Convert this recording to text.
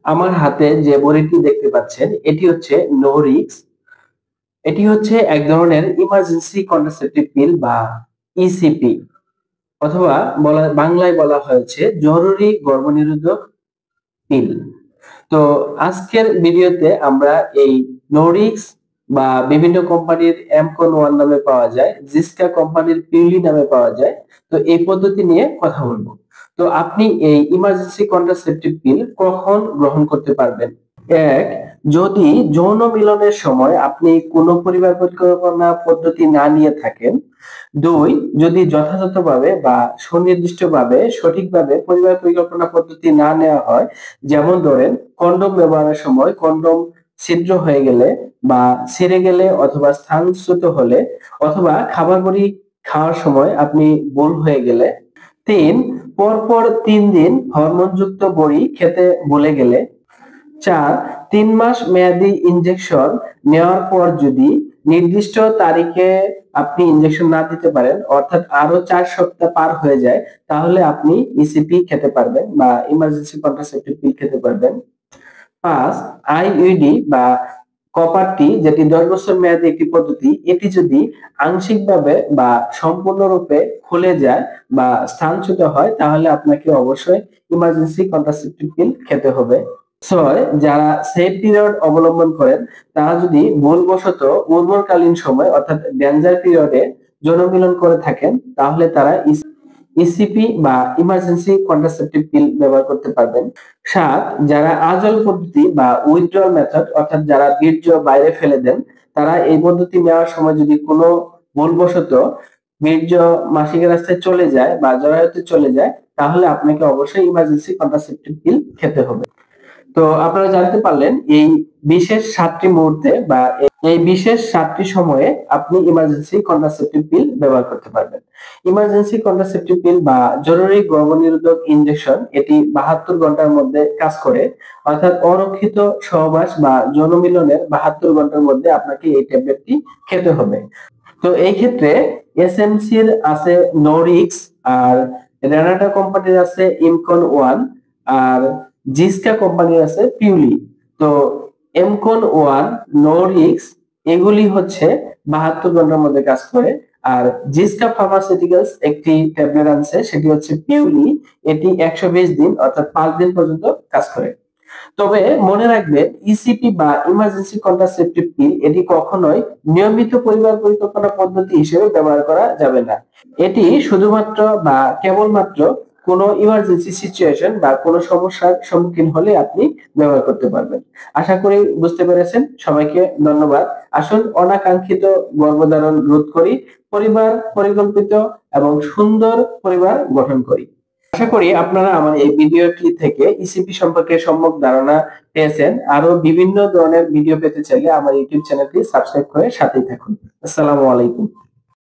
আমার হাতে যে বড়িটি দেখতে পাচ্ছেন এটি হচ্ছে নো রিস্ক। এটি হচ্ছে এক ধরনের ইমার্জেন্সি কন্ট্রাসেপটিভ পিল বা ইসিপি, অথবা বাংলায় বলা হয়েছে জরুরি গর্ভনিরোধক পিল। তো আজকের ভিডিওতে আমরা এই নো রিস্ক বা বিভিন্ন কোম্পানির এমকন ওয়ান নামে পাওয়া যায়, জিসকা কোম্পানির পিউলি নামে পাওয়া যায়, তো এই পদ্ধতি নিয়ে কথা বলবো। তো আপনি এই ইমার্জেন্সি কন্ট্রাসেপটিভ পিল কখন গ্রহণ করতে পারবেন? এক, যদি যৌন মিলনের সময় আপনি কোনো পরিবার পরিকল্পনা পদ্ধতি না নিয়ে থাকেন। দুই, যদি যথাযথভাবে বা সুনির্দিষ্টভাবে সঠিকভাবে পরিবার পরিকল্পনা পদ্ধতি না নেওয়া হয়, যেমন ধরেন কন্ডোম ব্যবহারের সময় কন্ডোম ছিদ্র হয়ে গেলে বা ছিঁড়ে গেলে অথবা স্থানচ্যুত হলে, অথবা খাবার বড়ি খাওয়ার সময় আপনি ভুল হয়ে গেলে। তিন, পরপর 3 দিন হরমোনযুক্ত বড়ি খেতে ভুলে গেলে। 4, 3 মাস মেয়াদি ইনজেকশন নেওয়ার পর যদি নির্দিষ্ট তারিখে আপনি ইনজেকশন না দিতে পারেন, অর্থাৎ আরো 4 সপ্তাহ পার হয়ে যায়, তাহলে আপনি ইসিপি খেতে পারবেন বা ইমার্জেন্সি কন্ট্রাসেপটিভ পিল খেতে পারবেন। 5, আইইউডি বা কপারটি, যেটি 10 বছর মেয়াদী একটি পদ্ধতি, এটি যদি আংশিকভাবে বা সম্পূর্ণরূপে খুলে যায় বা স্থানচ্যুত হয়, তাহলে আপনাকে অবশ্যই ইমার্জেন্সি কন্ট্রাসেপটিভ পিল খেতে হবে। 6, যারা সেফ পিরিয়ড অবলম্বন করেন, তারা যদি ভুলবশত উর্বরকালীন সময় অর্থাৎ ডেঞ্জার পিরিয়ডে যৌন মিলন করে থাকেন, তাহলে তারা ইসিপি বা ইমার্জেন্সি কন্ট্রাসেপটিভ পিল ব্যবহার করতে পারবেন। 7, যারা আজল পদ্ধতি বা উইথড্রয়াল মেথড অর্থাৎ যারা বীর্য বাইরে ফেলে দেন, তারা এই পদ্ধতি নেওয়ার সময় যদি কোনো ভুলবশত বীর্য মাসিকের রাস্তায় চলে যায় বা জরায়ুতে চলে যায়, তাহলে আপনাকে অবশ্যই ইমার্জেন্সি কন্ট্রাসেপটিভ পিল খেতে হবে। তো আপনারা জানতে পারলেন এই বিশেষ 7টি মুহূর্তে বা এই বিশেষ 7টি সময়ে আপনি ইমার্জেন্সি কন্ট্রাসেপটিভ পিল ব্যবহার করতে পারবেন। ইমার্জেন্সি কন্ট্রাসেপটিভ পিল বা জরুরি গর্ভনিরোধক ইনজেকশন, এটি 72 ঘন্টার মধ্যে কাজ করে, অর্থাৎ অরক্ষিত সহবাস বা যৌন মিলনের 72 ঘন্টার মধ্যে আপনাকে এই ট্যাবলেটটি খেতে হবে। তো এই ক্ষেত্রে এসএমসির আছে নোরিক্স, আর রেনাটা কোম্পানির আছে ইমকন ওয়ান, আর জিসকা কোম্পানির আছে পিউলি। তো এমকন ওয়ান, নোরিক্স, এগুলি হচ্ছে 72 ঘন্টার মধ্যে কাজ করে। আর জিসকা ফার্মাসিউটিক্যালস একটি ট্যাবলেট আছে, সেটি হচ্ছে পিউলি, এটি 120 দিন অর্থাৎ 5 দিন পর্যন্ত কাজ করে। তবে মনে রাখবেন, ইসিপি বা ইমার্জেন্সি কন্ট্রাসেপটিভ পিল এটি কখনোই নিয়মিত পরিবার পরিকল্পনা পদ্ধতি হিসেবে ব্যবহার করা যাবে না। এটি শুধুমাত্র বা কেবলমাত্র কোনো ইমার্জেন্সি সিচুয়েশন বা কোনো সমস্যার সম্মুখীন হলে আপনি ব্যবহার করতে পারবেন। আশা করি বুঝতে পেরেছেন। সবাইকে ধন্যবাদ। আসুন অনাকাঙ্ক্ষিত গর্ভধারণ রোধ করি, পরিবার পরিকল্পিত এবং সুন্দর পরিবার গঠন করি। আশা করি আপনারা আমার এই ভিডিওটি থেকে ইসিপি সম্পর্কে সম্যক ধারণা পেয়েছেন। আরো বিভিন্ন ধরনের ভিডিও পেতে চাইলে আমার ইউটিউব চ্যানেলটি সাবস্ক্রাইব করে সাথেই থাকুন। আসসালামু আলাইকুম।